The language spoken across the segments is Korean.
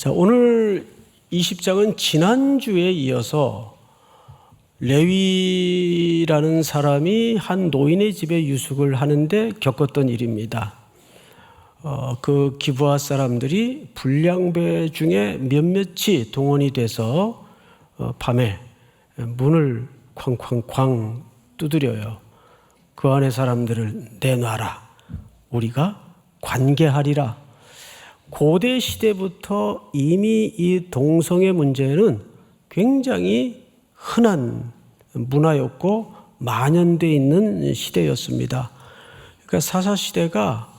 자, 오늘 20장은 지난주에 이어서 레위라는 사람이 한 노인의 집에 유숙을 하는데 겪었던 일입니다. 그 기브아 사람들이 불량배 중에 몇몇이 동원이 돼서 밤에 문을 쾅쾅쾅 두드려요. 그 안에 사람들을 내놔라. 우리가 관계하리라. 고대 시대부터 이미 이 동성애 문제는 굉장히 흔한 문화였고 만연되어 있는 시대였습니다. 그러니까 사사시대가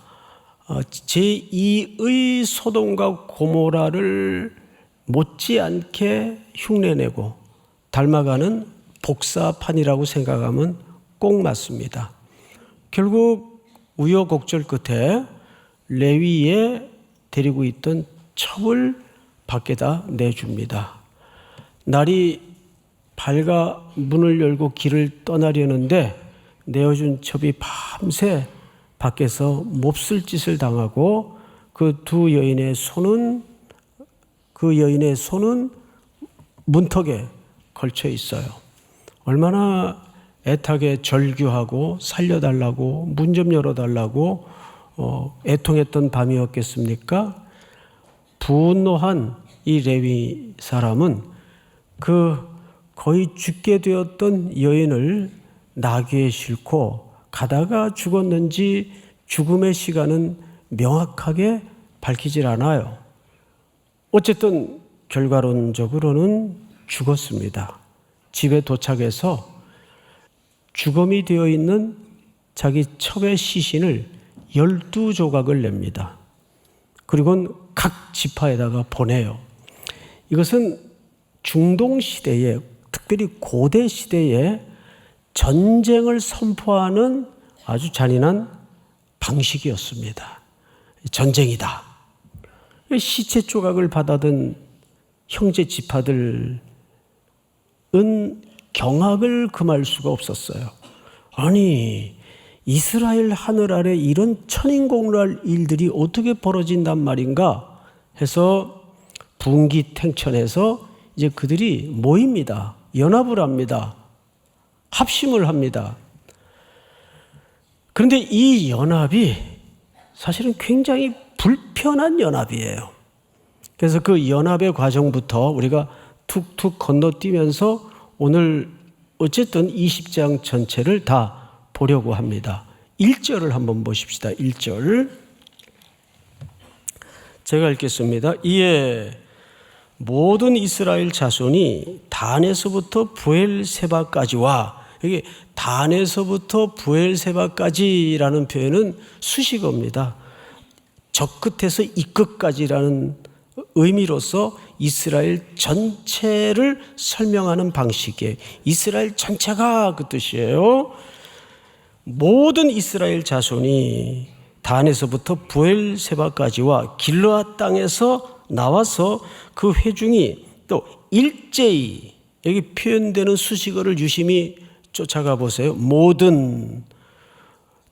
제2의 소돔과 고모라를 못지않게 흉내내고 닮아가는 복사판이라고 생각하면 꼭 맞습니다. 결국 우여곡절 끝에 레위에 데리고 있던 첩을 밖에다 내줍니다. 날이 밝아 문을 열고 길을 떠나려는데 내어준 첩이 밤새 밖에서 몹쓸 짓을 당하고 그 여인의 손은 문턱에 걸쳐 있어요. 얼마나 애타게 절규하고 살려달라고 문 좀 열어달라고 애통했던 밤이었겠습니까? 분노한 이 레위 사람은 그 거의 죽게 되었던 여인을 나귀에 싣고 가다가 죽었는지 죽음의 시간은 명확하게 밝히질 않아요. 어쨌든 결과론적으로는 죽었습니다. 집에 도착해서 주검이 되어 있는 자기 첩의 시신을 12조각을 냅니다. 그리고 각 지파에다가 보내요. 이것은 중동시대에, 특별히 고대 시대에 전쟁을 선포하는 아주 잔인한 방식이었습니다. 전쟁이다. 시체 조각을 받아든 형제 지파들은 경악을 금할 수가 없었어요. 아니, 이스라엘 하늘 아래 이런 천인공노할 일들이 어떻게 벌어진단 말인가 해서 분기탱천해서 이제 그들이 모입니다. 연합을 합니다. 합심을 합니다. 그런데 이 연합이 사실은 굉장히 불편한 연합이에요. 그래서 그 연합의 과정부터 우리가 툭툭 건너뛰면서 오늘 어쨌든 20장 전체를 다 보려고 합니다. 1절을 한번 보십시다. 1절 제가 읽겠습니다. 이에 모든 이스라엘 자손이 단에서부터 브엘세바까지와, 여기 단에서부터 브엘세바까지라는 표현은 수식어입니다. 저 끝에서 이 끝까지라는 의미로서 이스라엘 전체를 설명하는 방식이에요. 이스라엘 전체가 그 뜻이에요. 모든 이스라엘 자손이 단에서부터 브엘세바까지와 길르앗 땅에서 나와서 그 회중이 또 일제히, 여기 표현되는 수식어를 유심히 쫓아가 보세요. 모든,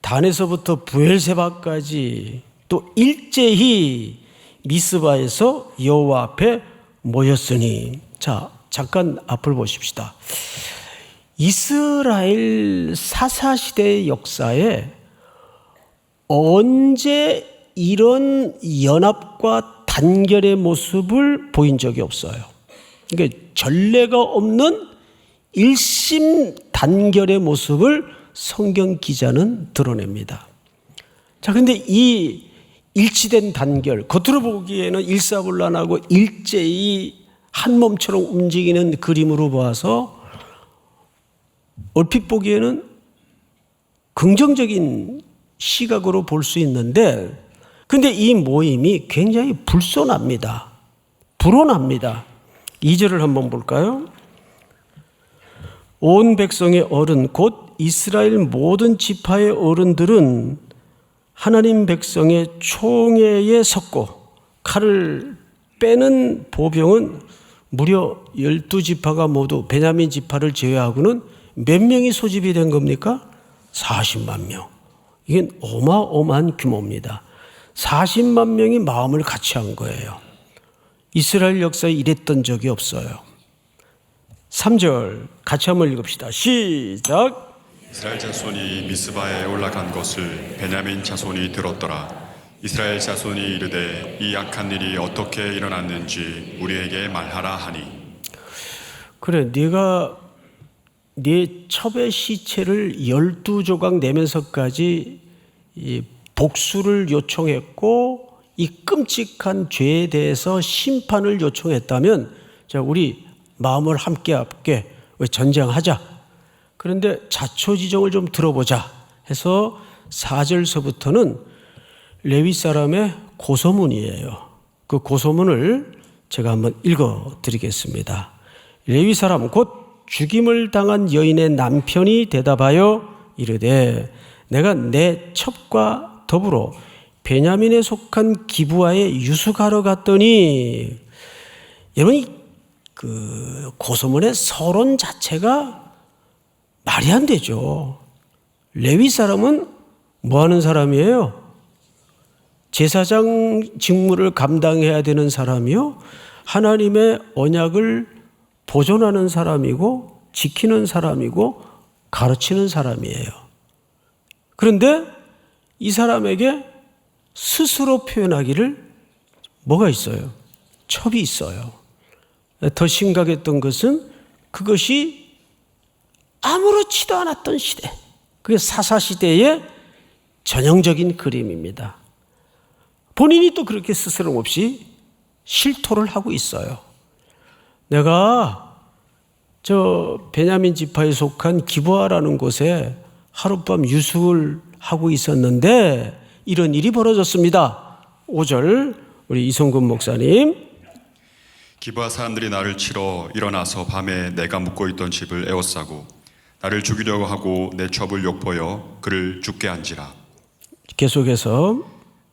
단에서부터 브엘세바까지 또 일제히 미스바에서 여호와 앞에 모였으니. 자, 잠깐 앞을 보십시다. 이스라엘 사사시대의 역사에 언제 이런 연합과 단결의 모습을 보인 적이 없어요. 그러니까 전례가 없는 일심 단결의 모습을 성경 기자는 드러냅니다. 자, 근데 이 일치된 단결, 겉으로 보기에는 일사불란하고 일제히 한 몸처럼 움직이는 그림으로 봐서 얼핏 보기에는 긍정적인 시각으로 볼 수 있는데, 근데 이 모임이 굉장히 불손합니다. 불온합니다. 2절을 한번 볼까요? 온 백성의 어른 곧 이스라엘 모든 지파의 어른들은 하나님 백성의 총회에 섰고 칼을 빼는 보병은 무려 12지파가 모두 베냐민 지파를 제외하고는 몇 명이 소집이 된 겁니까? 40만 명. 이게 어마어마한 규모입니다. 40만 명이 마음을 같이 한 거예요. 이스라엘 역사에 이랬던 적이 없어요. 3절 같이 한번 읽읍시다. 시작. 이스라엘 자손이 미스바에 올라간 것을 베냐민 자손이 들었더라. 이스라엘 자손이 이르되 이 악한 일이 어떻게 일어났는지 우리에게 말하라 하니. 그래, 네가 네 첩의 시체를 12조각 내면서까지 이 복수를 요청했고 이 끔찍한 죄에 대해서 심판을 요청했다면, 자, 우리 마음을 함께 전쟁하자. 그런데 자초지종을 좀 들어보자 해서 4절서부터는 레위 사람의 고소문이에요. 그 고소문을 제가 한번 읽어드리겠습니다. 레위 사람 곧 죽임을 당한 여인의 남편이 대답하여 이르되 내가 내 첩과 더불어 베냐민에 속한 기브아에 유숙하러 갔더니, 여러분 그 고소문의 서론 자체가 말이 안 되죠. 레위 사람은 뭐 하는 사람이에요? 제사장 직무를 감당해야 되는 사람이요, 하나님의 언약을 보존하는 사람이고 지키는 사람이고 가르치는 사람이에요. 그런데 이 사람에게 스스로 표현하기를 뭐가 있어요? 첩이 있어요. 더 심각했던 것은 그것이 아무렇지도 않았던 시대, 그게 사사시대의 전형적인 그림입니다. 본인이 또 그렇게 스스럼 없이 실토를 하고 있어요. 내가 저 베냐민 지파에 속한 기브아라는 곳에 하룻밤 유숙을 하고 있었는데 이런 일이 벌어졌습니다. 5절 우리 이성근 목사님. 기브아 사람들이 나를 치러 일어나서 밤에 내가 묵고 있던 집을 에워싸고 나를 죽이려고 하고 내 첩을 욕보여 그를 죽게 한지라. 계속해서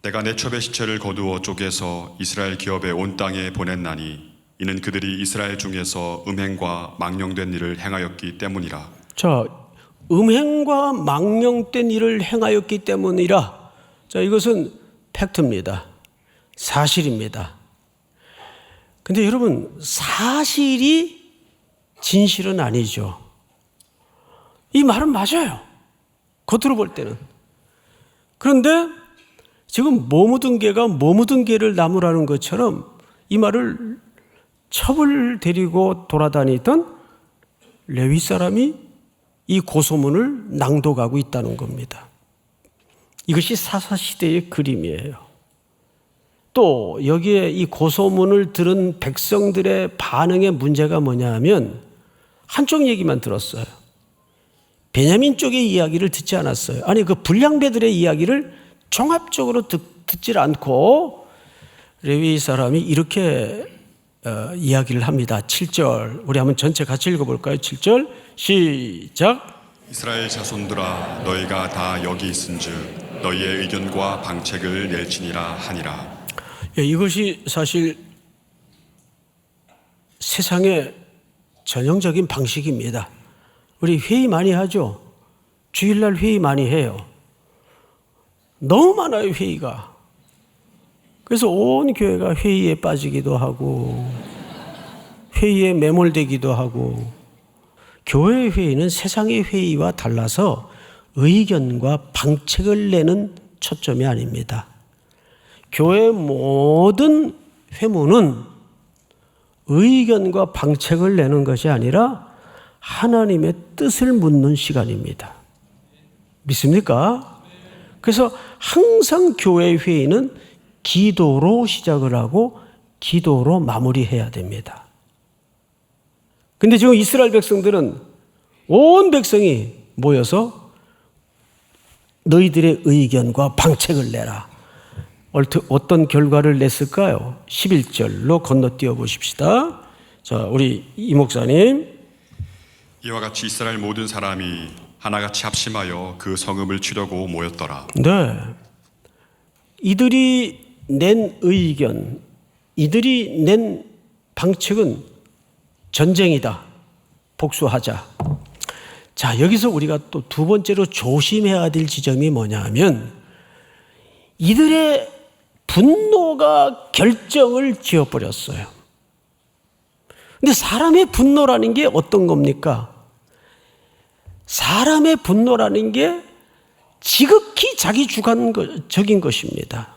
내가 내 첩의 시체를 거두어 쪼개서 이스라엘 기업의 온 땅에 보냈나니 이는 그들이 이스라엘 중에서 음행과 망령된 일을 행하였기 때문이라. 자, 음행과 망령된 일을 행하였기 때문이라. 자, 이것은 팩트입니다. 사실입니다. 근데 여러분, 사실이 진실은 아니죠. 이 말은 맞아요. 겉으로 볼 때는. 그런데 지금 뭐 묻은 개가 뭐 묻은 개를 나무라는 것처럼 이 말을 첩을 데리고 돌아다니던 레위 사람이 이 고소문을 낭독하고 있다는 겁니다. 이것이 사사시대의 그림이에요. 또 여기에 이 고소문을 들은 백성들의 반응의 문제가 뭐냐 하면 한쪽 얘기만 들었어요. 베냐민 쪽의 이야기를 듣지 않았어요. 아니, 그 불량배들의 이야기를 종합적으로 듣질 않고 레위 사람이 이렇게 이야기를 합니다. 7절 우리 한번 전체 같이 읽어볼까요? 7절 시작. 이스라엘 자손들아 너희가 다 여기 있은즉 너희의 의견과 방책을 낼지니라 하니라. 이것이 사실 세상의 전형적인 방식입니다. 우리 회의 많이 하죠. 주일날 회의 많이 해요. 너무 많아요, 회의가. 그래서 온 교회가 회의에 빠지기도 하고 회의에 매몰되기도 하고. 교회 회의는 세상의 회의와 달라서 의견과 방책을 내는 초점이 아닙니다. 교회 모든 회무는 의견과 방책을 내는 것이 아니라 하나님의 뜻을 묻는 시간입니다. 믿습니까? 그래서 항상 교회 회의는 기도로 시작을 하고 기도로 마무리해야 됩니다. 근데 지금 이스라엘 백성들은 온 백성이 모여서 너희들의 의견과 방책을 내라. 어떤 결과를 냈을까요? 11절로 건너뛰어 보십시다. 자, 우리 이 목사님. 이와 같이 이스라엘 모든 사람이 하나같이 합심하여 그 성읍을 치려고 모였더라. 네. 이들이 낸 의견, 이들이 낸 방책은 전쟁이다. 복수하자. 자, 여기서 우리가 또 두 번째로 조심해야 될 지점이 뭐냐 하면 이들의 분노가 결정을 지어버렸어요. 근데 사람의 분노라는 게 어떤 겁니까? 사람의 분노라는 게 지극히 자기 주관적인 것입니다.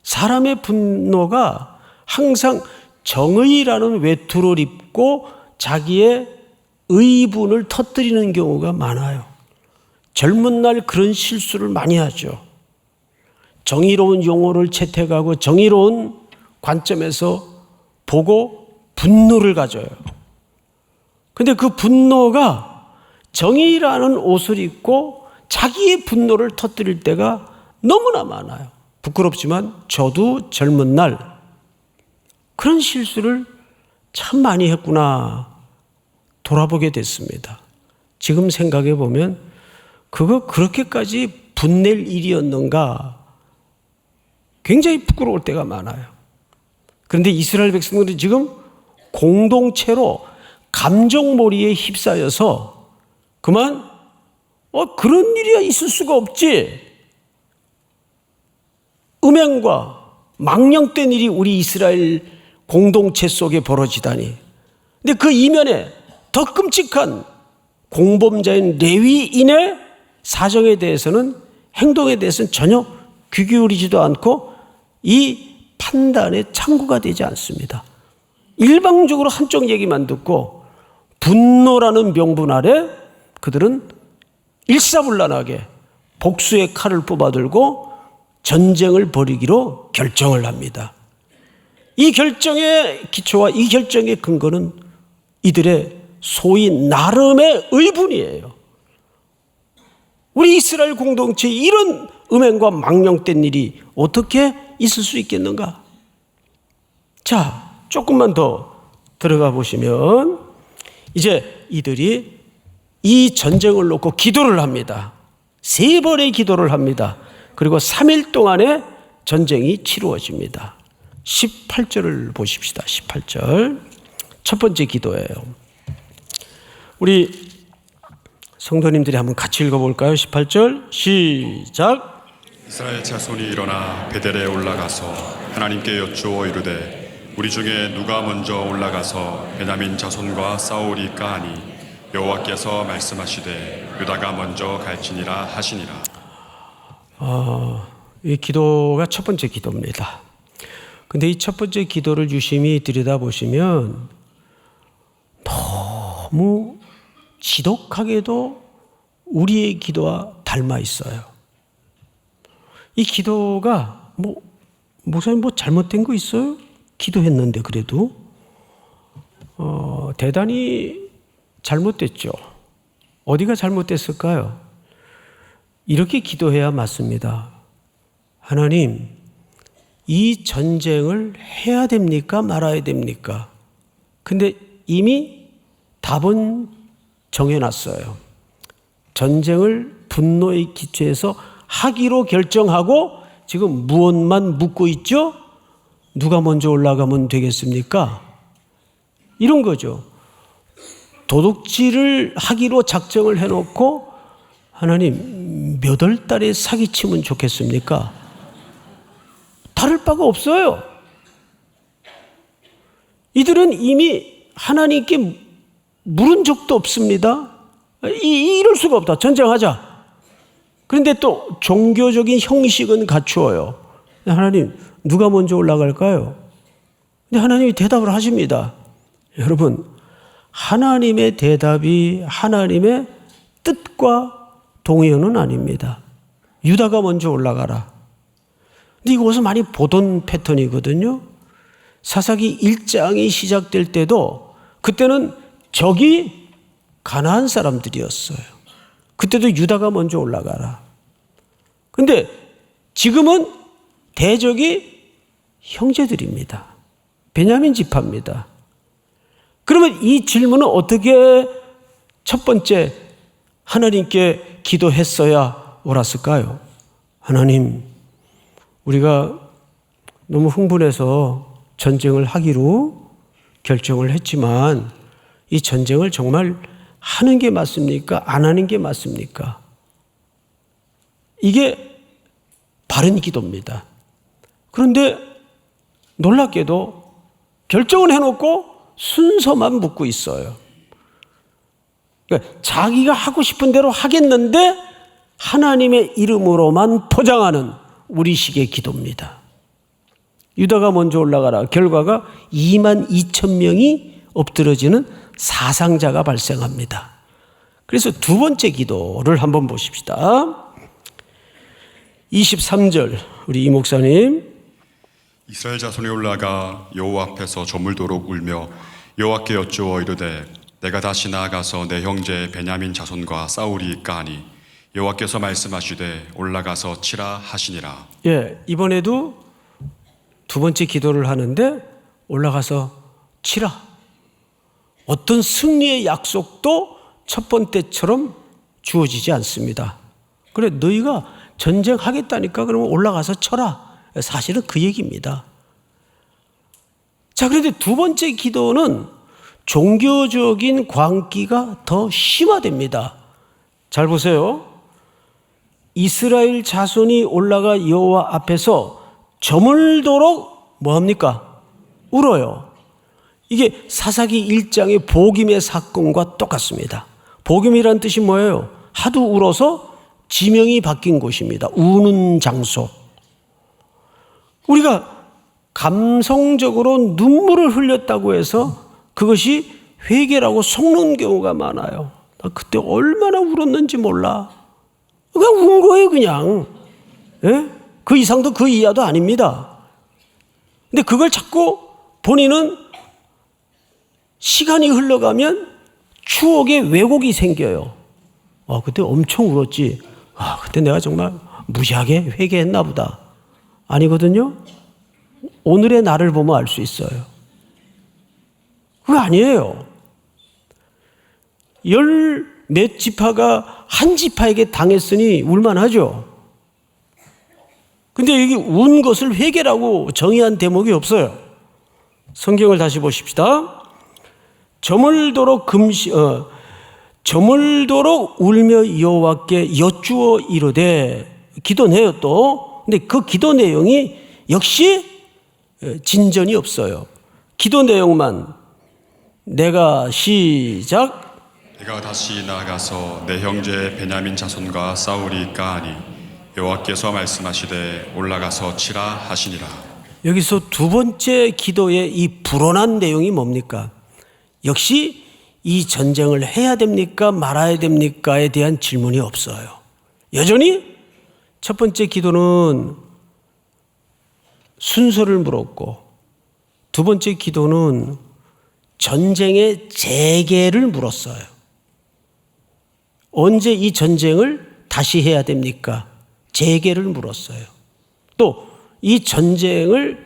사람의 분노가 항상 정의라는 외투를 입고 자기의 의분을 터뜨리는 경우가 많아요. 젊은 날 그런 실수를 많이 하죠. 정의로운 용어를 채택하고 정의로운 관점에서 보고 분노를 가져요. 근데 그 분노가 정의라는 옷을 입고 자기의 분노를 터뜨릴 때가 너무나 많아요. 부끄럽지만 저도 젊은 날 그런 실수를 참 많이 했구나 돌아보게 됐습니다. 지금 생각해 보면 그거 그렇게까지 분낼 일이었는가 굉장히 부끄러울 때가 많아요. 그런데 이스라엘 백성들이 지금 공동체로 감정몰이에 휩싸여서 그만 그런 일이 있을 수가 없지. 음행과 망령된 일이 우리 이스라엘 공동체 속에 벌어지다니. 근데 그 이면에 더 끔찍한 공범자인 레위인의 사정에 대해서는 행동에 대해서는 전혀 귀 기울이지도 않고 이 판단에 참고가 되지 않습니다. 일방적으로 한쪽 얘기만 듣고 분노라는 명분 아래 그들은 일사불란하게 복수의 칼을 뽑아들고 전쟁을 벌이기로 결정을 합니다. 이 결정의 기초와 이 결정의 근거는 이들의 소위 나름의 의분이에요. 우리 이스라엘 공동체에 이런 음행과 망령된 일이 어떻게 있을 수 있겠는가? 자, 조금만 더 들어가 보시면 이제 이들이 이 전쟁을 놓고 기도를 합니다. 3번의 기도를 합니다. 그리고 3일 동안의 전쟁이 치루어집니다. 18절을 보십시다. 18절. 첫 번째 기도예요. 우리 성도님들이 한번 같이 읽어볼까요? 18절 시작. 이스라엘 자손이 일어나 베델에 올라가서 하나님께 여쭈어 이르되 우리 중에 누가 먼저 올라가서 베냐민 자손과 싸우리까 하니 여호와께서 말씀하시되 유다가 먼저 갈지니라 하시니라. 이 기도가 첫 번째 기도입니다. 근데 이 첫 번째 기도를 유심히 들여다보시면 너무 지독하게도 우리의 기도와 닮아 있어요. 이 기도가 목사님 잘못된 거 있어요? 기도했는데 그래도 대단히 잘못됐죠. 어디가 잘못됐을까요? 이렇게 기도해야 맞습니다. 하나님, 이 전쟁을 해야 됩니까? 말아야 됩니까? 근데 이미 답은 정해놨어요. 전쟁을 분노의 기초에서 하기로 결정하고 지금 무엇만 묻고 있죠? 누가 먼저 올라가면 되겠습니까? 이런 거죠. 도둑질을 하기로 작정을 해놓고 하나님 몇 월 달에 사기치면 좋겠습니까? 다를 바가 없어요. 이들은 이미 하나님께 물은 적도 없습니다. 이럴 수가 없다. 전쟁하자. 그런데 또 종교적인 형식은 갖추어요. 하나님 누가 먼저 올라갈까요? 근데 하나님이 대답을 하십니다. 여러분, 하나님의 대답이 하나님의 뜻과 동의어는 아닙니다. 유다가 먼저 올라가라. 근데 이거 어디서 많이 보던 패턴이거든요. 사사기 1장이 시작될 때도 그때는 적이 가나안 사람들이었어요. 그때도 유다가 먼저 올라가라. 근데 지금은 대적이 형제들입니다. 베냐민 지파입니다. 그러면 이 질문은 어떻게 첫 번째 하나님께 기도했어야 옳았을까요? 하나님, 우리가 너무 흥분해서 전쟁을 하기로 결정을 했지만 이 전쟁을 정말 하는 게 맞습니까? 안 하는 게 맞습니까? 이게 바른 기도입니다. 그런데 놀랍게도 결정을 해놓고 순서만 묻고 있어요. 그러니까 자기가 하고 싶은 대로 하겠는데 하나님의 이름으로만 포장하는 우리식의 기도입니다. 유다가 먼저 올라가라. 결과가 22,000명이 엎드러지는 사상자가 발생합니다. 그래서 두 번째 기도를 한번 보십시다. 23절 우리 이 목사님. 이스라엘 자손이 올라가 여호와 앞에서 저물도록 울며 여호와께 여쭈어 이르되 내가 다시 나아가서 내 형제 베냐민 자손과 싸우리이까 하니 여호와께서 말씀하시되 올라가서 치라 하시니라. 예, 이번에도 두 번째 기도를 하는데 올라가서 치라. 어떤 승리의 약속도 첫 번째처럼 주어지지 않습니다. 그래, 너희가 전쟁하겠다니까 그러면 올라가서 쳐라. 사실은 그 얘기입니다. 자, 그런데 두 번째 기도는 종교적인 광기가 더 심화됩니다. 잘 보세요. 이스라엘 자손이 올라가 여호와 앞에서 저물도록 뭐합니까? 울어요. 이게 사사기 1장의 복임의 사건과 똑같습니다. 복임이란 뜻이 뭐예요? 하도 울어서 지명이 바뀐 곳입니다. 우는 장소. 우리가 감성적으로 눈물을 흘렸다고 해서 그것이 회개라고 속는 경우가 많아요. 나 그때 얼마나 울었는지 몰라. 그냥 운 거예요, 그냥. 예? 그 이상도 그 이하도 아닙니다. 근데 그걸 자꾸 본인은 시간이 흘러가면 추억에 왜곡이 생겨요. 그때 엄청 울었지. 그때 내가 정말 무지하게 회개했나 보다. 아니거든요. 오늘의 나를 보면 알 수 있어요. 그거 아니에요. 열 몇 지파가 한 지파에게 당했으니 울만하죠. 근데 여기 운 것을 회개라고 정의한 대목이 없어요. 성경을 다시 보십시다. 저물도록 저물도록 울며 여호와께 여쭈어 이르되 기도해요 또. 근데 그 기도 내용이 역시 진전이 없어요. 기도 내용만 내가 시작. 내가 다시 나아가서 내 형제 베냐민 자손과 싸우리이까 하니 여호와께서 말씀하시되 올라가서 치라 하시니라. 여기서 두 번째 기도의 이 불온한 내용이 뭡니까? 역시 이 전쟁을 해야 됩니까 말아야 됩니까에 대한 질문이 없어요. 여전히 첫 번째 기도는 순서를 물었고 두 번째 기도는 전쟁의 재개를 물었어요. 언제 이 전쟁을 다시 해야 됩니까? 재개를 물었어요. 또 이 전쟁을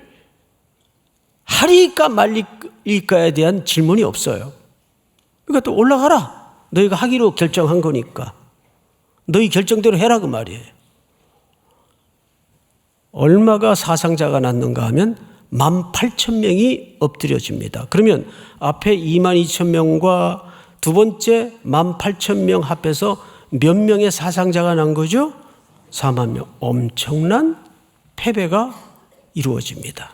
하리까 말리까에 대한 질문이 없어요. 그러니까 또 올라가라. 너희가 하기로 결정한 거니까. 너희 결정대로 해라 그 말이에요. 얼마가 사상자가 났는가 하면 18,000명이 엎드려집니다. 그러면 앞에 22,000명과 두 번째 18,000명 합해서 몇 명의 사상자가 난 거죠? 40,000명. 엄청난 패배가 이루어집니다.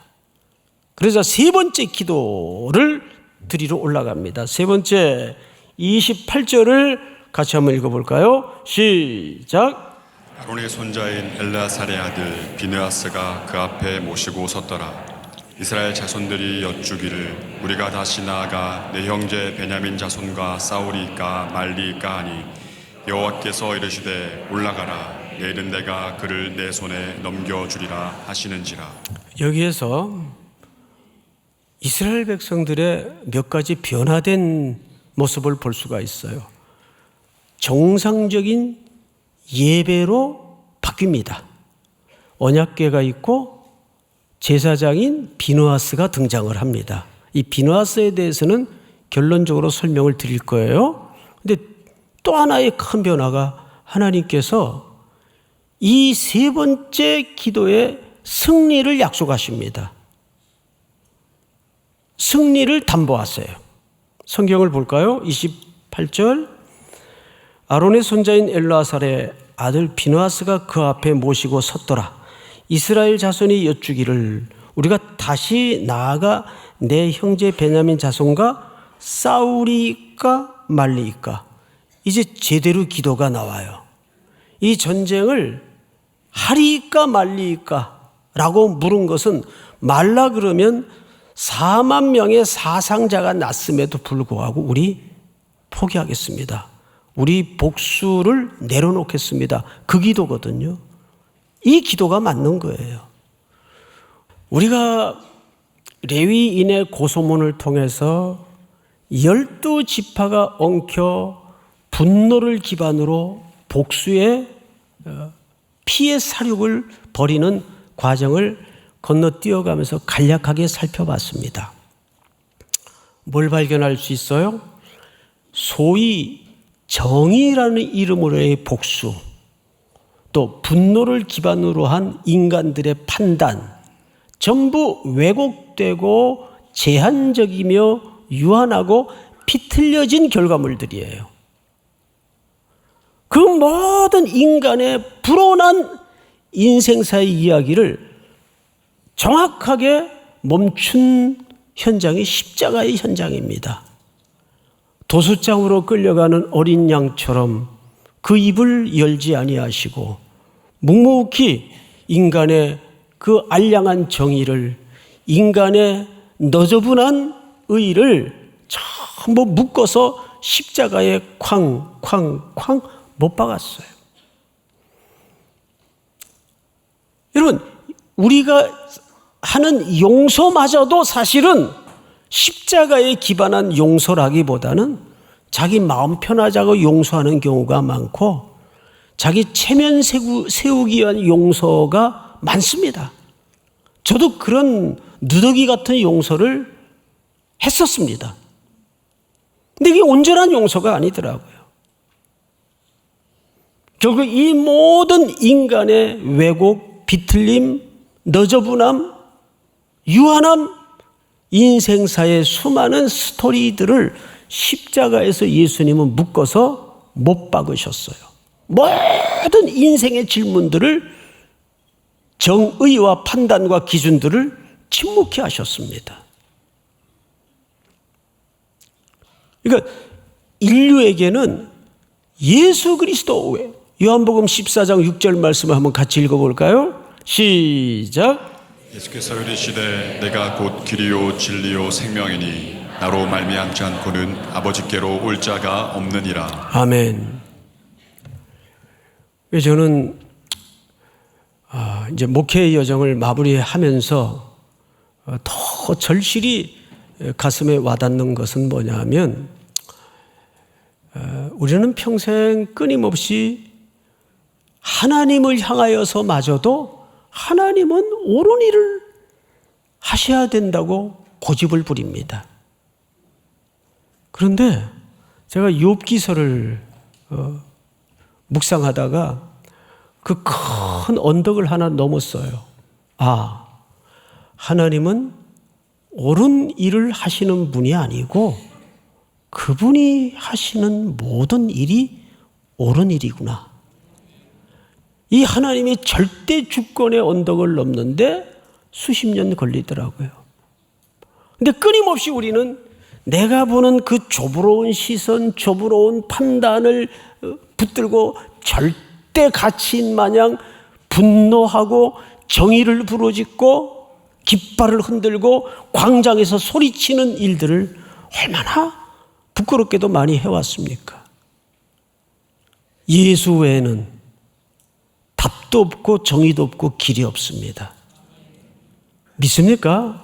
그래서 세 번째 기도를 드리러 올라갑니다. 세 번째 28절을 같이 한번 읽어볼까요? 시작. 아론의 손자인 엘르아살의 아들 비느하스가 그 앞에 모시고 섰더라. 이스라엘 자손들이 여쭈기를 우리가 다시 나아가 내 형제 베냐민 자손과 싸우리이까 말리이까 하니 여호와께서 이르시되 올라가라. 내일은 내가 그를 내 손에 넘겨주리라 하시는지라. 여기에서 이스라엘 백성들의 몇 가지 변화된 모습을 볼 수가 있어요. 정상적인 예배로 바뀝니다. 언약궤가 있고 제사장인 비느하스가 등장을 합니다. 이 비느하스에 대해서는 결론적으로 설명을 드릴 거예요. 근데 또 하나의 큰 변화가 하나님께서 이 세 번째 기도의 승리를 약속하십니다. 승리를 담보하세요. 성경을 볼까요? 28절. 아론의 손자인 엘르아살의 아들 비느하스가 그 앞에 모시고 섰더라. 이스라엘 자손이 여쭈기를 우리가 다시 나아가 내 형제 베냐민 자손과 싸우리까 말리까, 이제 제대로 기도가 나와요. 이 전쟁을 하리까 말리까 라고 물은 것은 말라 그러면 4만 명의 사상자가 났음에도 불구하고 우리 포기하겠습니다. 우리 복수를 내려놓겠습니다. 그 기도거든요. 이 기도가 맞는 거예요. 우리가 레위인의 고소문을 통해서 12지파가 엉켜 분노를 기반으로 복수의 피해 사륙을 벌이는 과정을 건너뛰어가면서 간략하게 살펴봤습니다. 뭘 발견할 수 있어요? 소위 정의라는 이름으로의 복수, 또 분노를 기반으로 한 인간들의 판단, 전부 왜곡되고 제한적이며 유한하고 비틀려진 결과물들이에요. 그 모든 인간의 불온한 인생사의 이야기를 정확하게 멈춘 현장이 십자가의 현장입니다. 도수장으로 끌려가는 어린 양처럼 그 입을 열지 아니하시고 묵묵히 인간의 그 알량한 정의를, 인간의 너저분한 의의를 전부 묶어서 십자가에 쾅쾅쾅 못 박았어요. 여러분, 우리가 하는 용서마저도 사실은 십자가에 기반한 용서라기보다는 자기 마음 편하자고 용서하는 경우가 많고 자기 체면 세우기 위한 용서가 많습니다. 저도 그런 누더기 같은 용서를 했었습니다. 근데 이게 온전한 용서가 아니더라고요. 결국 이 모든 인간의 왜곡, 비틀림, 너저분함, 유한함, 인생사의 수많은 스토리들을 십자가에서 예수님은 묶어서 못 박으셨어요. 모든 인생의 질문들을, 정의와 판단과 기준들을 침묵히 하셨습니다. 그러니까 인류에게는 예수 그리스도, 요한복음 14장 6절 말씀을 한번 같이 읽어볼까요? 시작. 예수께서 이르시되 내가 곧 길이요 진리요 생명이니 나로 말미암지 않고는 아버지께로 올 자가 없느니라. 아멘. 저는 이제 목회의 여정을 마무리하면서 더 절실히 가슴에 와닿는 것은 뭐냐면, 우리는 평생 끊임없이 하나님을 향하여서마저도 하나님은 옳은 일을 하셔야 된다고 고집을 부립니다. 그런데 제가 욥기서를 묵상하다가 그 큰 언덕을 하나 넘었어요. 하나님은 옳은 일을 하시는 분이 아니고 그분이 하시는 모든 일이 옳은 일이구나. 이 하나님의 절대 주권의 언덕을 넘는데 수십 년 걸리더라고요. 근데 끊임없이 우리는 내가 보는 그 조부러운 시선, 조부러운 판단을 붙들고 절대 가치인 마냥 분노하고 정의를 부르짖고 깃발을 흔들고 광장에서 소리치는 일들을 얼마나 부끄럽게도 많이 해왔습니까? 예수 외에는 답도 없고 정의도 없고 길이 없습니다. 믿습니까?